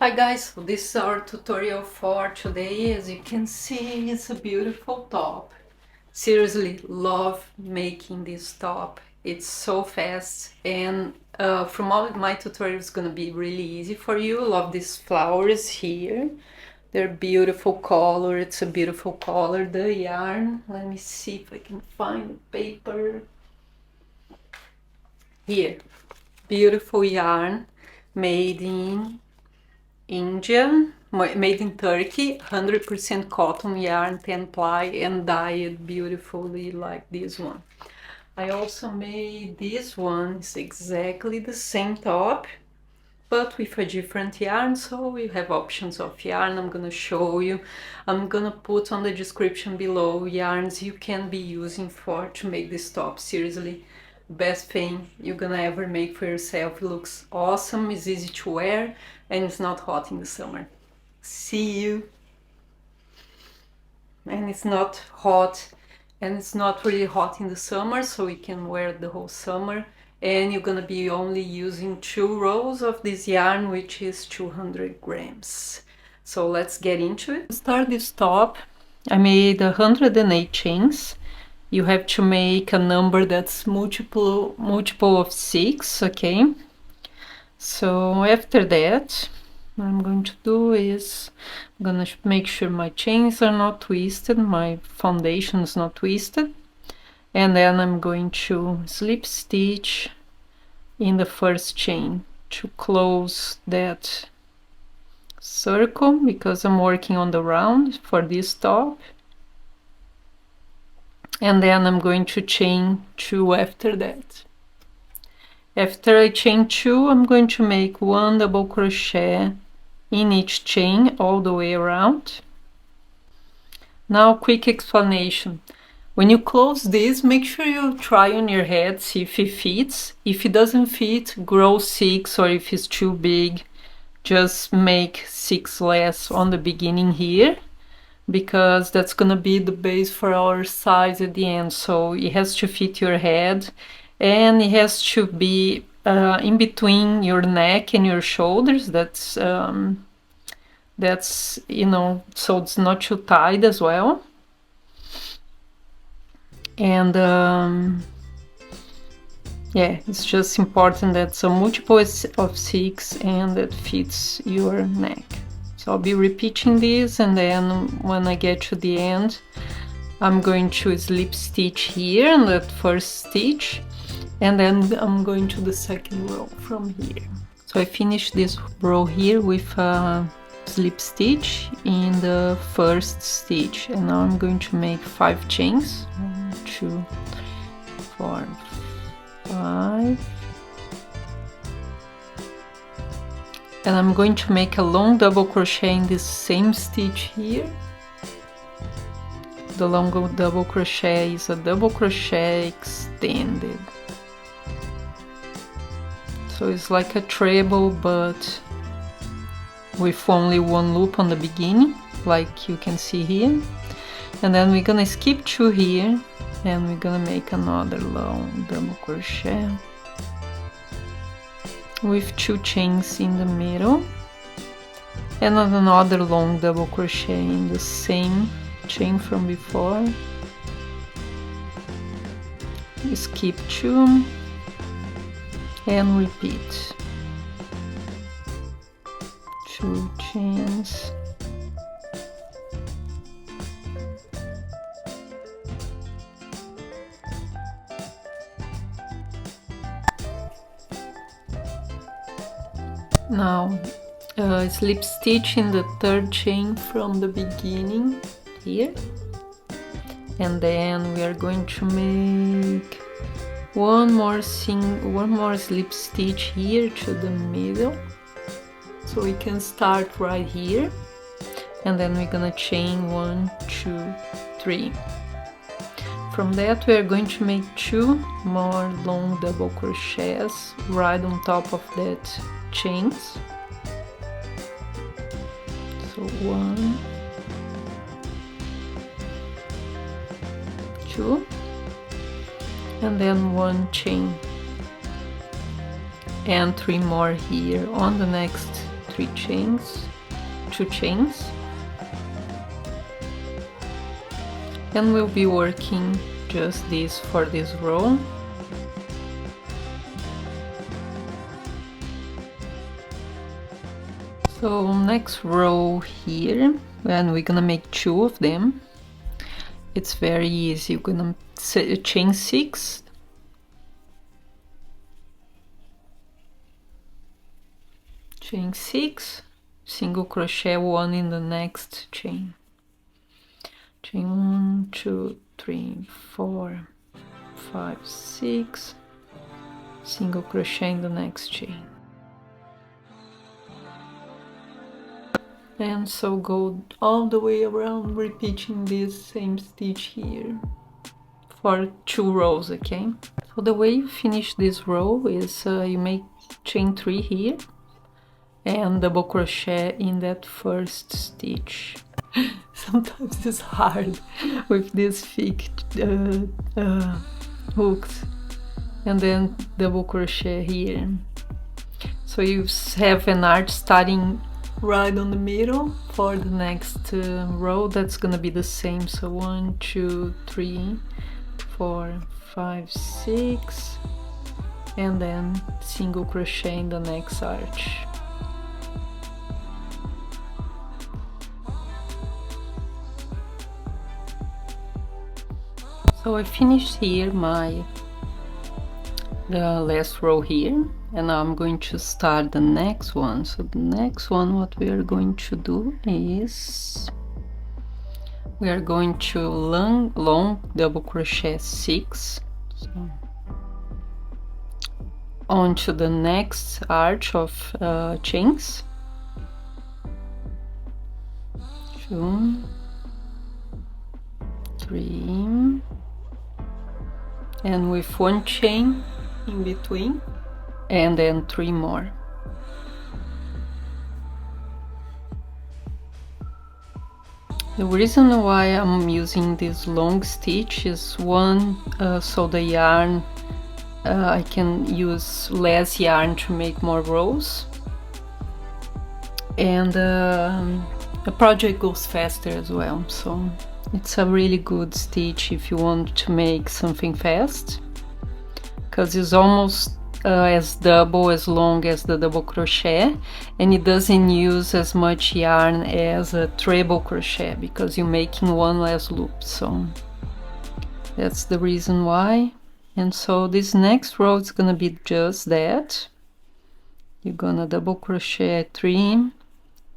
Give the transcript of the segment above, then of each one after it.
Hi guys, so this is our tutorial for today. As you can see, it's a beautiful top. Seriously, love making this top. It's so fast, and from all my tutorials, it's gonna be really easy for you. Love these flowers here. They're beautiful color. It's a beautiful color. The yarn, let me see if I can find the paper. Here, beautiful yarn made in India, made in Turkey, 100% cotton yarn, 10 ply, and dyed beautifully like this one. I also made this one. It's exactly the same top, but with a different yarn, so you have options of yarn. I'm gonna show you. I'm gonna put on the description below yarns you can be using to make this top. Seriously, best thing you're gonna ever make for yourself. It looks awesome, it's easy to wear, and it's not hot in the summer. See you. And it's not hot, and it's not really hot in the summer, so you can wear it the whole summer. And you're gonna be only using 2 rows of this yarn, which is 200 grams. So let's get into it. To start this top, I made 108 chains. You have to make a number that's multiple of 6, okay? So after that, what I'm going to do is I'm gonna make sure my chains are not twisted, my foundation is not twisted, and then I'm going to slip stitch in the first chain to close that circle, because I'm working on the round for this top. And then I'm going to chain 2 after that. After I chain 2, I'm going to make 1 double crochet in each chain all the way around. Now, quick explanation. When you close this, make sure you try on your head, see if it fits. If it doesn't fit, grow 6, or if it's too big, just make 6 less on the beginning here, because that's gonna be the base for our size at the end. So it has to fit your head, and it has to be in between your neck and your shoulders. That's you know, so it's not too tight as well. And yeah, it's just important that it's a multiple of 6 and that fits your neck. So I'll be repeating this, and then when I get to the end, I'm going to slip stitch here in that first stitch, and then I'm going to the second row from here. So I finished this row here with a slip stitch in the first stitch, and now I'm going to make 5 chains. 1, 2, 4, 5. And I'm going to make a long double crochet in this same stitch here. The long double crochet is a double crochet extended. So it's like a treble, but with only 1 loop on the beginning, like you can see here. And then we're gonna skip 2 here, and we're gonna make another long double crochet with 2 chains in the middle, and another long double crochet in the same chain from before. Skip 2 and repeat 2 chains. Now slip stitch in the 3rd chain from the beginning here, and then we are going to make one more slip stitch here to the middle, so we can start right here, and then we're gonna chain 1, 2, 3. From that we are going to make 2 more long double crochets right on top of that chains. So 1, 2, and then 1 chain, and 3 more here on the next 2 chains, and we'll be working just this for this row. So next row here, and we're gonna make 2 of them. It's very easy. You're gonna chain 6, chain 6, single crochet 1 in the next chain. Chain 1, 2, 3, 4, 5, 6, single crochet in the next chain. And so go all the way around, repeating this same stitch here for 2 rows, okay? So the way you finish this row is you make chain 3 here and double crochet in that first stitch. Sometimes it's hard with these thick hooks, and then double crochet here. So you have an arch starting right on the middle for the next row. That's gonna be the same. So 1, 2, 3, 4, 5, 6, and then single crochet in the next arch. So I finished here the last row here, and now I'm going to start the next one. So the next one, what we are going to do is we are going to long double crochet 6, so onto the next arch of chains, 2, 3, and with 1 chain in between, and then 3 more. The reason why I'm using this long stitch is one, so the yarn, I can use less yarn to make more rows, and the project goes faster as well. So it's a really good stitch if you want to make something fast, because it's almost as long as the double crochet, and it doesn't use as much yarn as a treble crochet because you're making 1 less loop. So that's the reason why. And so this next row is gonna be just that. You're gonna double crochet 3,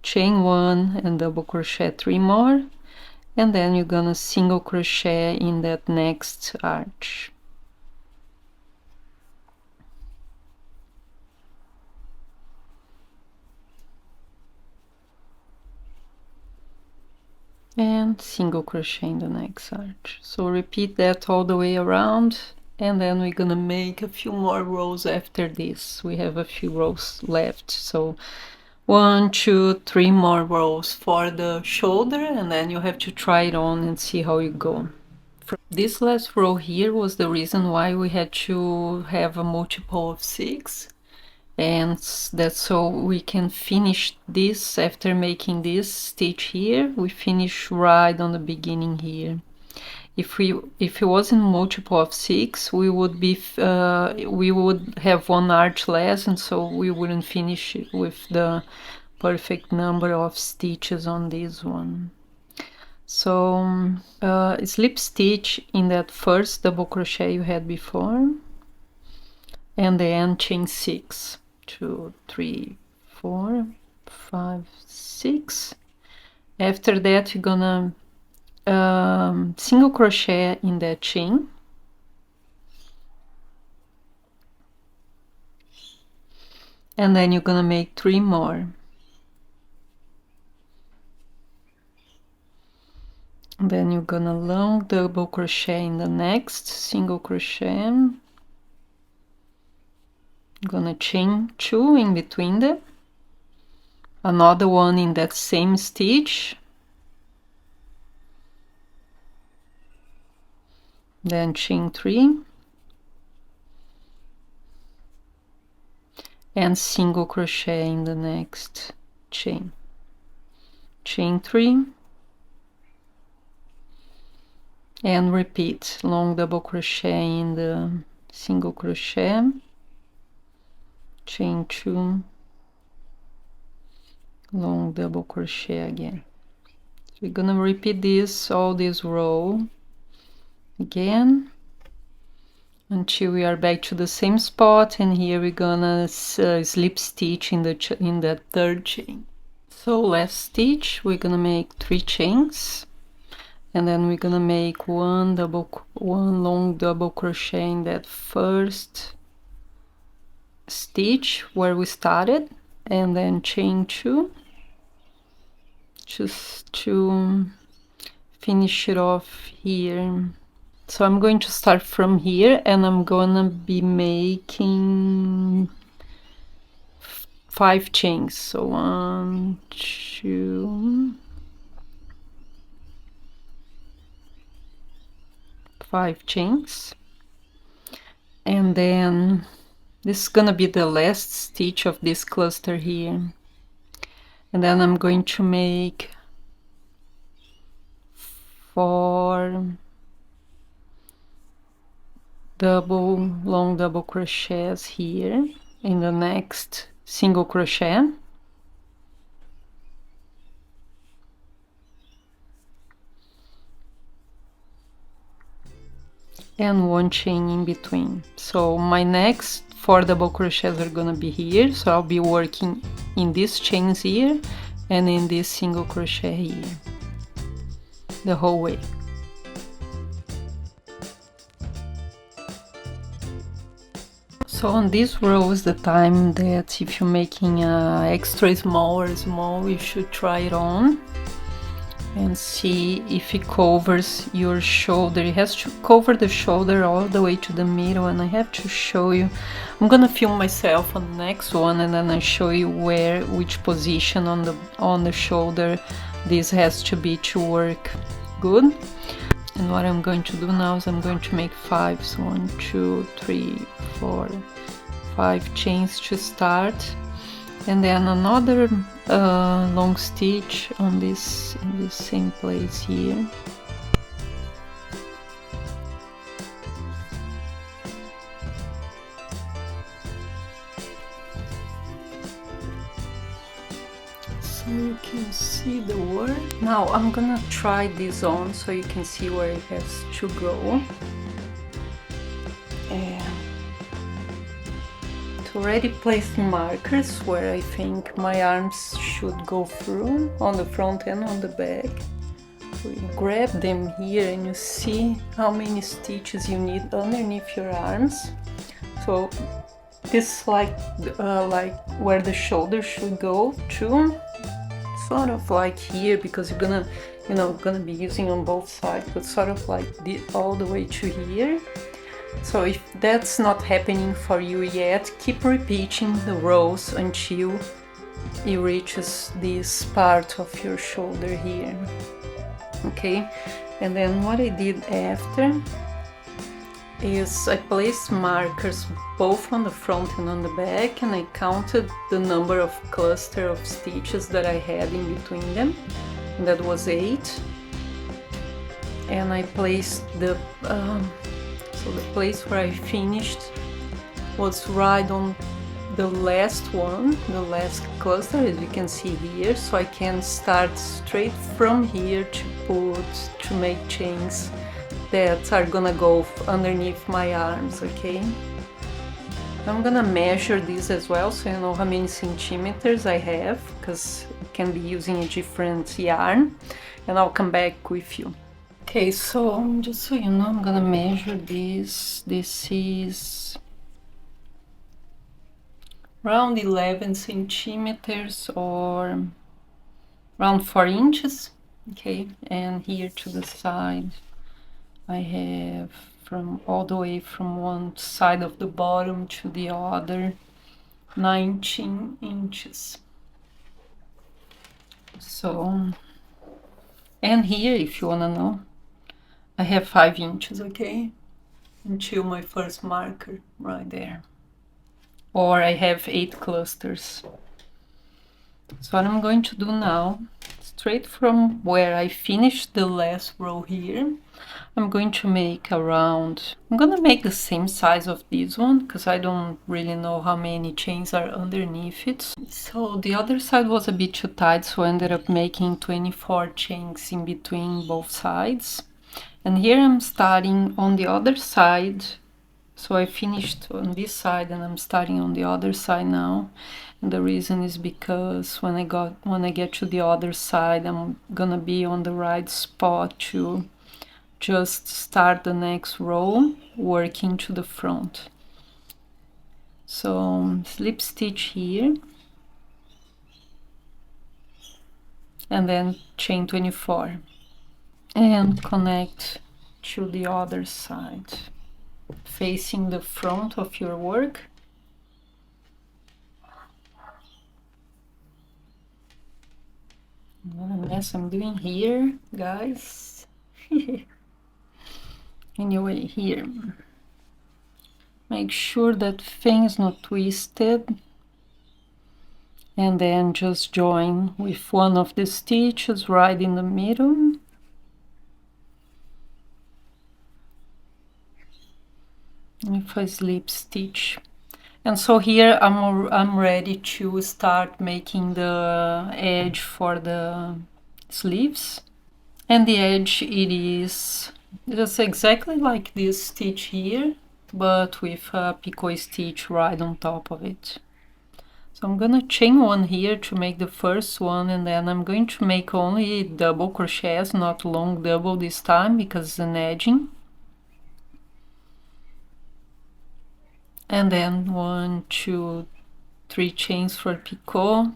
chain 1, and double crochet 3 more, and then you're gonna single crochet in that next arch. And single crochet in the next arch. So repeat that all the way around, and then we're gonna make a few more rows after this. We have a few rows left, so 1, 2, 3 more rows for the shoulder, and then you have to try it on and see how you go. This last row here was the reason why we had to have a multiple of 6, and that's so we can finish this after making this stitch here. We finish right on the beginning here. If it wasn't multiple of 6, we would have 1 arch less, and so we wouldn't finish it with the perfect number of stitches on this one. So slip stitch in that first double crochet you had before, and then chain 6, 2, 3, 4, 5, 6. After that, you're gonna single crochet in that chain, and then you're gonna make 3 more. And then you're gonna long double crochet in the next single crochet. I'm gonna chain 2 in between them, another one in that same stitch, then chain 3, and single crochet in the next chain, chain 3, and repeat long double crochet in the single crochet, chain 2, long double crochet again. So we're gonna repeat this all this row again until we are back to the same spot, and here we're gonna slip stitch in the third chain. So last stitch we're gonna make 3 chains, and then we're gonna make one long double crochet in that first stitch where we started, and then chain 2 just to finish it off here. So I'm going to start from here, and I'm gonna be making 5 chains. So 1, 2, 5 chains, and then this is gonna be the last stitch of this cluster here, and then I'm going to make 4 long double crochets here in the next single crochet, and 1 chain in between. So my next 4 double crochets are gonna be here, so I'll be working in these chains here and in this single crochet here the whole way. So on this row is the time that if you're making extra small or small, you should try it on and see if it covers your shoulder. It has to cover the shoulder all the way to the middle, and I have to show you. I'm gonna film myself on the next one, and then I show you which position on the shoulder this has to be to work good. And what I'm going to do now is I'm going to make 5. So 1, 2, 3, 4, 5 chains to start, and then another long stitch on this in this same place here. So you can see the work. Now I'm gonna try this on so you can see where it has to go. And to already place markers where I think my arms should go through on the front and on the back. So you grab them here and you see how many stitches you need underneath your arms. So this is like where the shoulder should go to. Sort of like here, because you're gonna be using on both sides, but sort of like all the way to here. So if that's not happening for you yet, keep repeating the rows until it reaches this part of your shoulder here. Okay, and then what I did after is I placed markers both on the front and on the back, and I counted the number of cluster of stitches that I had in between them, and that was 8. And I placed the so the place where I finished was right on the last one, the last cluster, as you can see here. So I can start straight from here to make chains that are gonna go underneath my arms. Okay, I'm gonna measure this as well so you know how many centimeters I have, because I can be using a different yarn, and I'll come back with you. Okay, so just so you know, I'm gonna measure this. This is around 11 centimeters or around 4 inches. Okay, and here to the side I have from all the way from one side of the bottom to the other 19 inches. So, and here, if you wanna know, I have 5 inches, okay, until my first marker right there. Or I have 8 clusters. So what I'm going to do now, straight from where I finished the last row here, I'm going to make around, I'm gonna make the same size of this one because I don't really know how many chains are underneath it. So the other side was a bit too tight, so I ended up making 24 chains in between both sides. And here I'm starting on the other side. So I finished on this side and I'm starting on the other side now. And the reason is because when I get to the other side, I'm gonna be on the right spot to just start the next row, working to the front. So slip stitch here, and then chain 24, and connect to the other side, facing the front of your work. What a mess I'm doing here, guys. Anyway, here, make sure that thing is not twisted, and then just join with one of the stitches right in the middle. If I slip stitch. And so here I'm ready to start making the edge for the sleeves. And the edge, it is just exactly like this stitch here, but with a picot stitch right on top of it. So I'm gonna chain one here to make the first one, and then I'm going to make only double crochets, not long double this time because it's an edging. And then 1, 2, 3 chains for picot,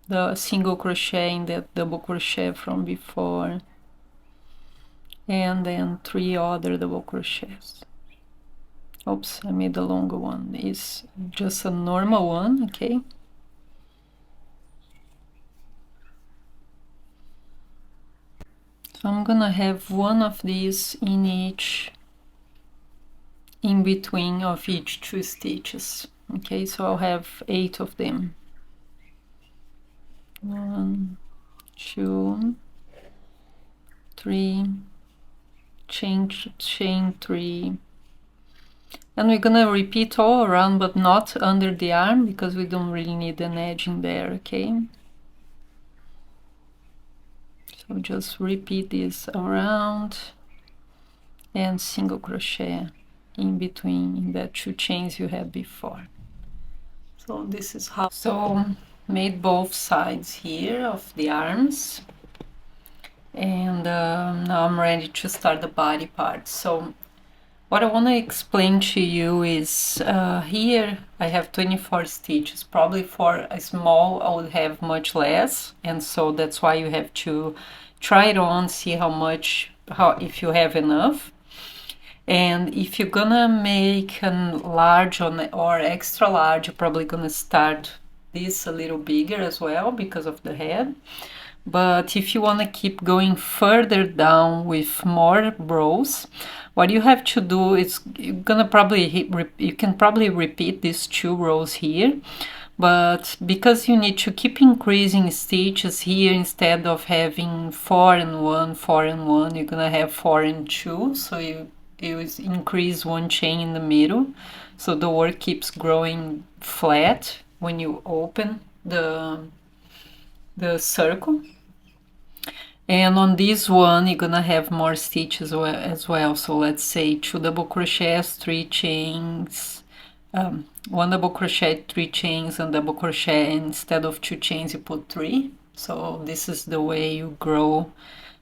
the single crochet in that double crochet from before, and then 3 other double crochets. Oops, I made a longer one. It's just a normal one, okay? So I'm gonna have one of these in each, in between of each 2 stitches. Okay, so I'll have 8 of them. 1, 2, 3, chain 3, and we're gonna repeat all around, but not under the arm because we don't really need an edging there. Okay, so just repeat this around and single crochet in between in that 2 chains you had before. So this is how, so made both sides here of the arms, and now I'm ready to start the body part. So what I want to explain to you is here I have 24 stitches. Probably for a small I would have much less, and so that's why you have to try it on, see how much, if you have enough. And if you're gonna make a large or extra large, you're probably gonna start this a little bigger as well because of the head. But if you want to keep going further down with more rows, what you have to do is you can probably repeat these 2 rows here, but because you need to keep increasing stitches here, instead of having 4 and 1, 4 and 1, you're gonna have 4 and 2, so you increase 1 chain in the middle, so the work keeps growing flat when you open the circle. And on this one you're gonna have more stitches as well. So let's say 2 double crochets, 3 chains, 1 double crochet, 3 chains, and double crochet, and instead of 2 chains you put 3. So this is the way you grow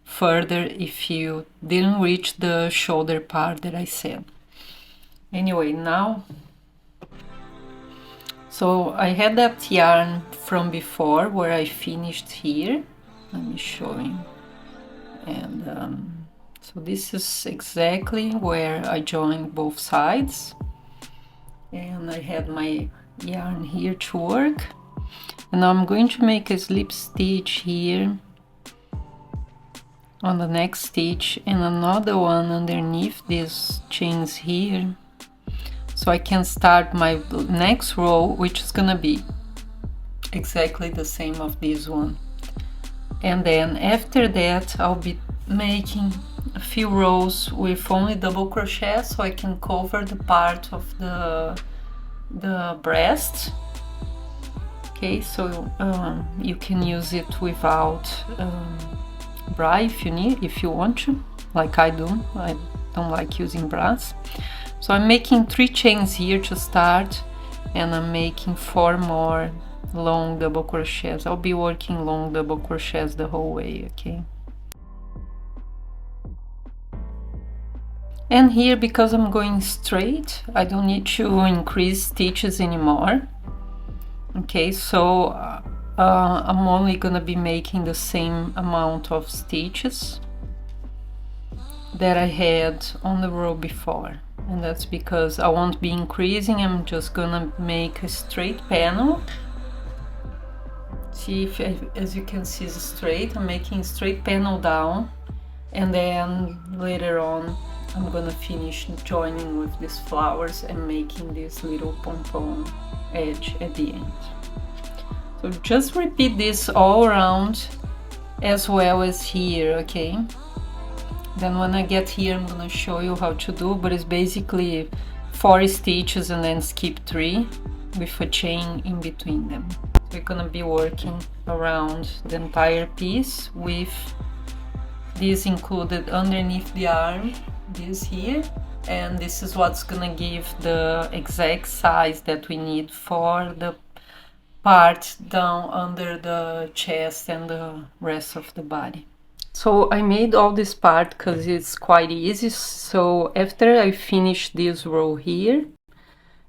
further if you didn't reach the shoulder part that I said. Anyway, now, so I had that yarn from before where I finished here. Let me show you. And so this is exactly where I joined both sides, and I had my yarn here to work, and now I'm going to make a slip stitch here on the next stitch and another one underneath these chains here, so I can start my next row, which is gonna be exactly the same of this one. And then after that I'll be making a few rows with only double crochet, so I can cover the part of the breast. Okay, so you can use it without bra if you want to, like I do. I don't like using bras. So I'm making 3 chains here to start, and I'm making 4 more long double crochets. I'll be working long double crochets the whole way, okay? And here, because I'm going straight, I don't need to increase stitches anymore. Okay, so I'm only gonna be making the same amount of stitches that I had on the row before, and that's because I won't be increasing. I'm just gonna make a straight panel. See, if as you can see, it's straight. I'm making a straight panel down, and then later on I'm gonna finish joining with these flowers and making this little pom-pom edge at the end. So just repeat this all around as well as here, okay? Then when I get here, I'm gonna show you how to do, but it's basically 4 stitches and then skip 3 with a chain in between them. So we're gonna be working around the entire piece with this included underneath the arm, this here, and this is what's gonna give the exact size that we need for the part down under the chest and the rest of the body. So I made all this part because it's quite easy. So after I finished this row here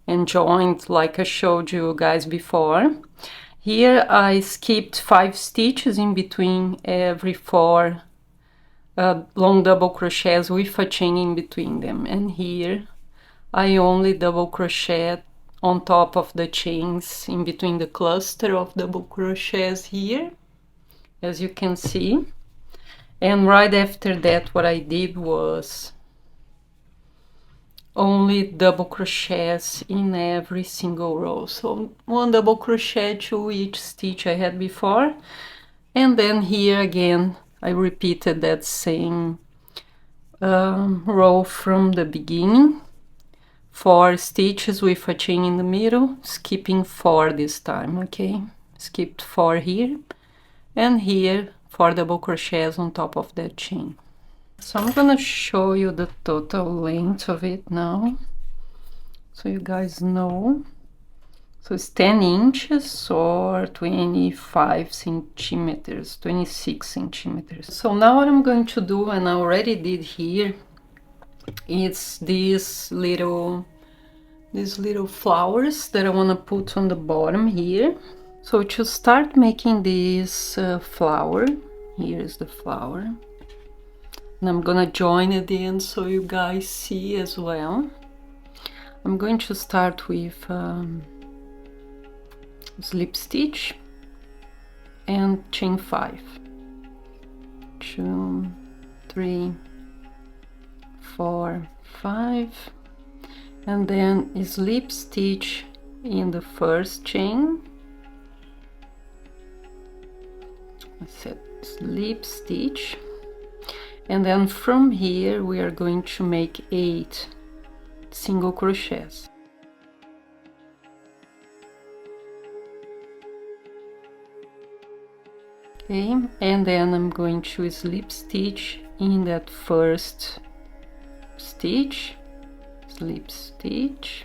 and joined like I showed you guys before, here I skipped 5 stitches in between every 4 long double crochets with a chain in between them, and here I only double crochet on top of the chains in between the cluster of double crochets here, as you can see. And right after that, what I did was only double crochets in every single row. So 1 double crochet to each stitch I had before, and then here again I repeated that same row from the beginning. 4 stitches with a chain in the middle, skipping 4 this time, okay? Skipped 4 here, and here 4 double crochets on top of that chain. So I'm gonna show you the total length of it now, so you guys know. So it's 10 inches or 25 centimeters, 26 centimeters. So now what I'm going to do, and I already did here, it's these little flowers that I want to put on the bottom here. So to start making this flower, here is the flower, and I'm gonna join at the end so you guys see as well. I'm going to start with slip stitch and chain 5, 2, 3, 4, 5, and then a slip stitch in the first chain. I said slip stitch, and then from here we are going to make 8 single crochets. Okay, and then I'm going to slip stitch in that first stitch, slip stitch,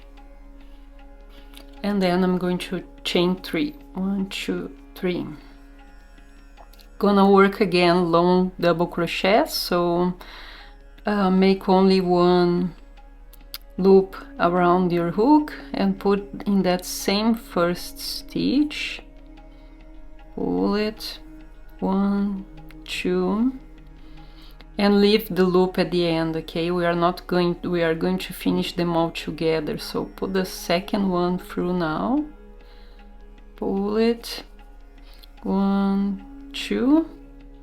and then I'm going to chain 3, 1, 2, 3. Gonna work again long double crochet, so make only 1 loop around your hook and put in that same first stitch, pull it, 1, 2, and leave the loop at the end. Okay, we are going to finish them all together, so put the second one through now, pull it, 1, 2.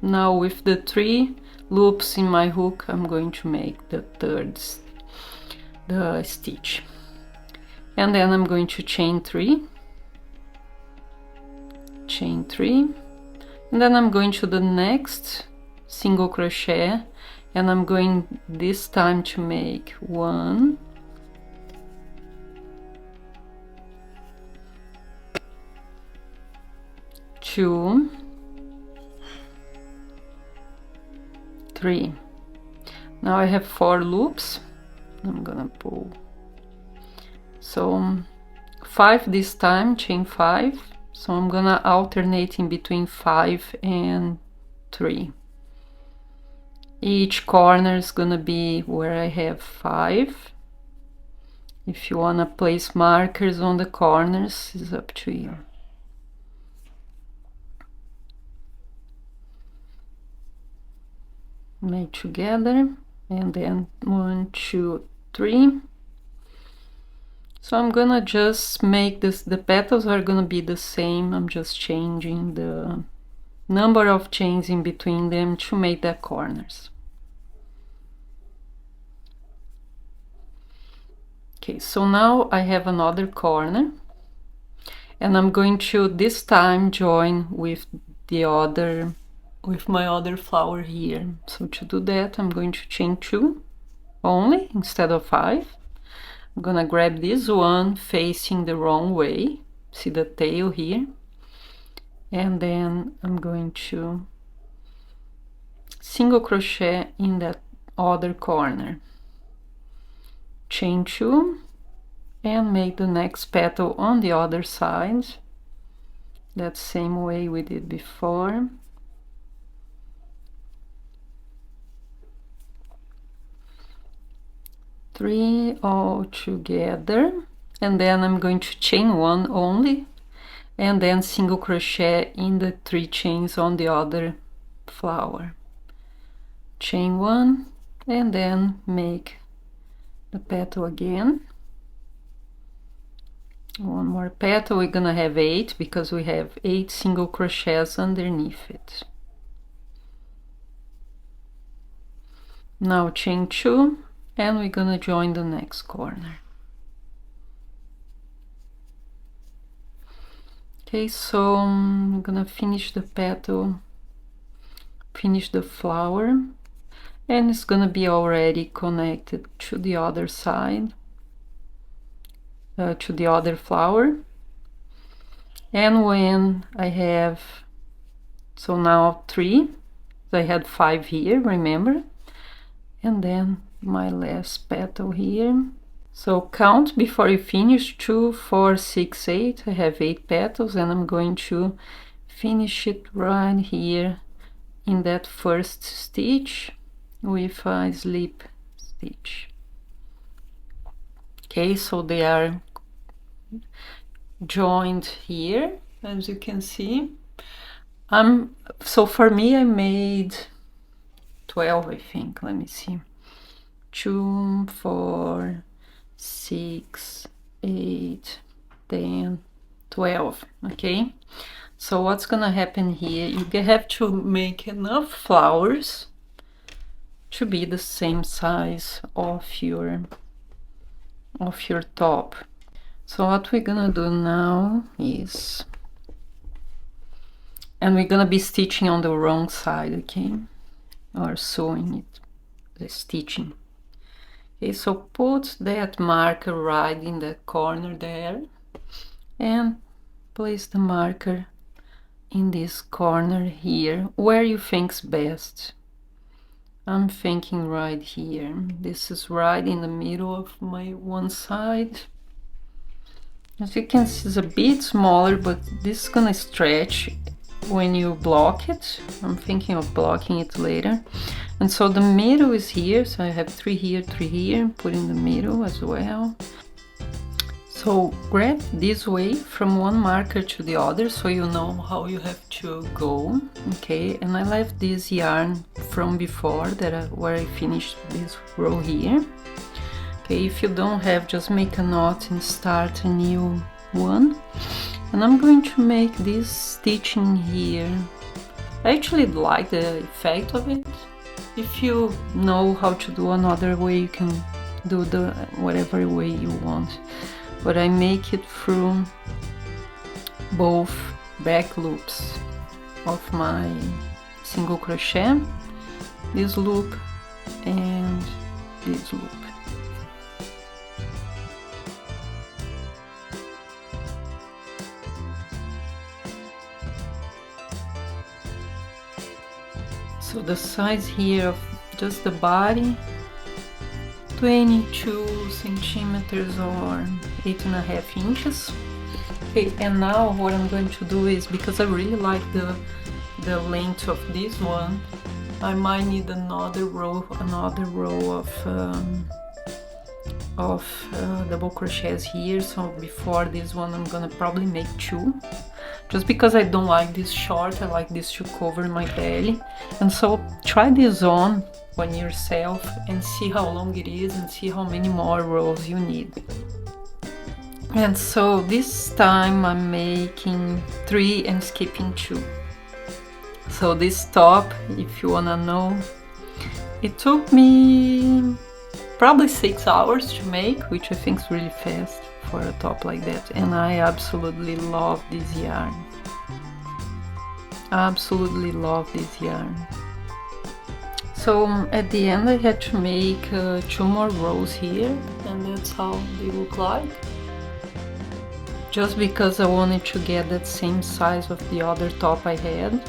Now with the 3 loops in my hook, I'm going to make the third stitch, and then I'm going to chain 3 chain 3, and then I'm going to the next single crochet, and I'm going this time to make 1, 2, 3. Now I have 4 loops. I'm gonna pull, so 5 this time, chain 5, so I'm gonna alternate in between 5 and 3. Each corner is gonna be where I have 5. If you wanna place markers on the corners, it's up to you. Make together, and then 1, 2, 3. So I'm gonna just make this, the petals are gonna be the same, I'm just changing the number of chains in between them to make the corners. Okay, so now I have another corner, and I'm going to this time join with the other, with my other flower here. So to do that, I'm going to chain 2 only instead of 5. I'm gonna grab this one facing the wrong way, see the tail here, and then I'm going to single crochet in that other corner, chain 2, and make the next petal on the other side, that same way we did before. Three all together, and then I'm going to chain 1 only, and then single crochet in the 3 chains on the other flower. Chain 1, and then make the petal again. One more petal, we're gonna have 8 because we have 8 single crochets underneath it. Now chain 2, and we're gonna join the next corner. Okay, so I'm gonna finish the petal, finish the flower, and it's gonna be already connected to the other side, to the other flower. And when I have, so now 3, I had 5 here, remember, and then my last petal here. So count before you finish: 2, 4, 6, 8. I have 8 petals, and I'm going to finish it right here in that first stitch with a slip stitch. Okay, so they are joined here, as you can see. So for me, I made 12, I think. Let me see. 2, 4, 6, 8, 10, 12. Okay, so what's gonna happen here, you have to make enough flowers to be the same size of your top. So what we're gonna do now is, and we're gonna be stitching on the wrong side, okay, or sewing it, the stitching. Okay, so put that marker right in the corner there, and place the marker in this corner here, where you think's best. I'm thinking right here. This is right in the middle of my one side. As you can see, it's a bit smaller, but this is gonna stretch when you block it. I'm thinking of blocking it later. And so the middle is here, so I have 3 here, put in the middle as well. So grab this way from one marker to the other, so you know how you have to go. Okay, and I left this yarn from before where I finished this row here. Okay, if you don't have, just make a knot and start a new one. And I'm going to make this stitching here. I actually like the effect of it. If you know how to do another way, you can do the whatever way you want. But I make it through both back loops of my single crochet, this loop and this loop. So the size here of just the body, 22 centimeters or 8.5 inches. Okay, and now what I'm going to do is, because I really like the length of this one, I might need another row of double crochets here. So before this one I'm gonna probably make 2, just because I don't like this short, I like this to cover my belly. And so try this on yourself and see how long it is and see how many more rows you need. And so this time I'm making 3 and skipping 2. So this top, if you wanna know, it took me probably 6 hours to make, which I think is really fast for a top like that. And I absolutely love this yarn. Absolutely love this yarn. So at the end I had to make 2 more rows here, and that's how they look like. Just because I wanted to get that same size of the other top I had.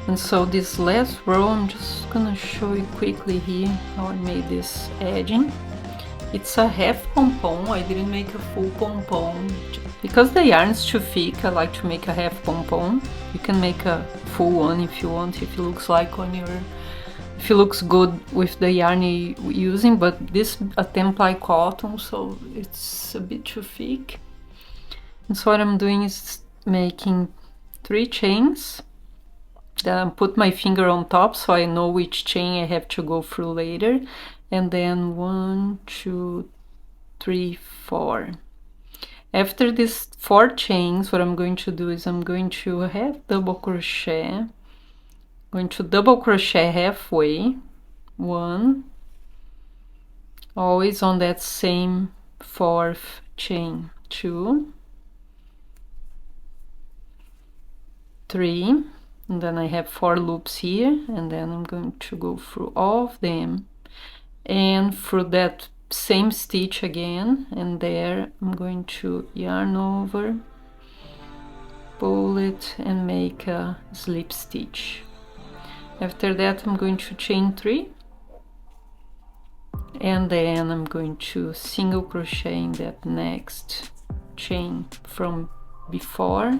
And so this last row, I'm just gonna show you quickly here how I made this edging. It's a half pom-pom, I didn't make a full pom-pom. Because the yarn is too thick, I like to make a half pom-pom. You can make a full one if you want, if it looks like on your... if it looks good with the yarn you're using, but this a template cotton, so it's a bit too thick. And so what I'm doing is making 3 chains. Then put my finger on top so I know which chain I have to go through later. And then 1, 2, 3, 4. After these 4 chains, what I'm going to do is I'm going to have double crochet. Going to double crochet halfway. 1. Always on that same 4th chain. 2. 3. And then I have 4 loops here, and then I'm going to go through all of them and through that same stitch again, and there I'm going to yarn over, pull it and make a slip stitch. After that I'm going to chain 3, and then I'm going to single crochet in that next chain from before.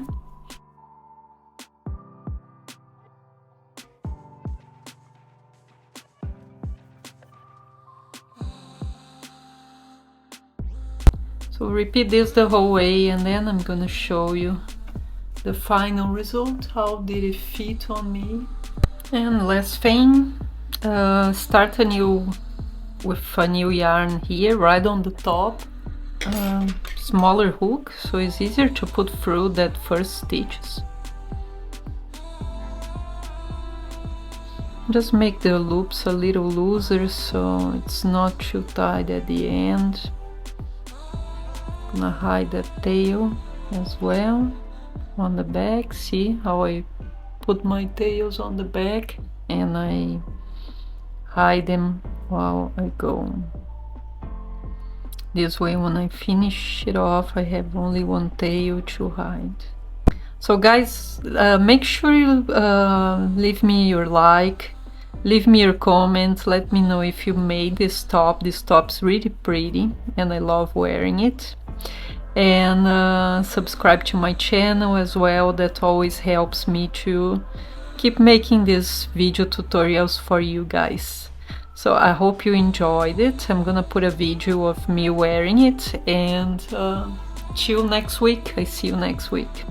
So repeat this the whole way, and then I'm gonna show you the final result, how did it fit on me. And last thing, start with a new yarn here, right on the top, smaller hook, so it's easier to put through that first stitches. Just make the loops a little looser so it's not too tight at the end. Gonna hide the tail as well on the back. See how I put my tails on the back and I hide them while I go. This way when I finish it off I have only one tail to hide. So guys, make sure you leave me your like, leave me your comment, let me know if you made this top. This top's really pretty and I love wearing it. And subscribe to my channel as well, that always helps me to keep making these video tutorials for you guys. So I hope you enjoyed it. I'm gonna put a video of me wearing it, and till next week. I see you next week.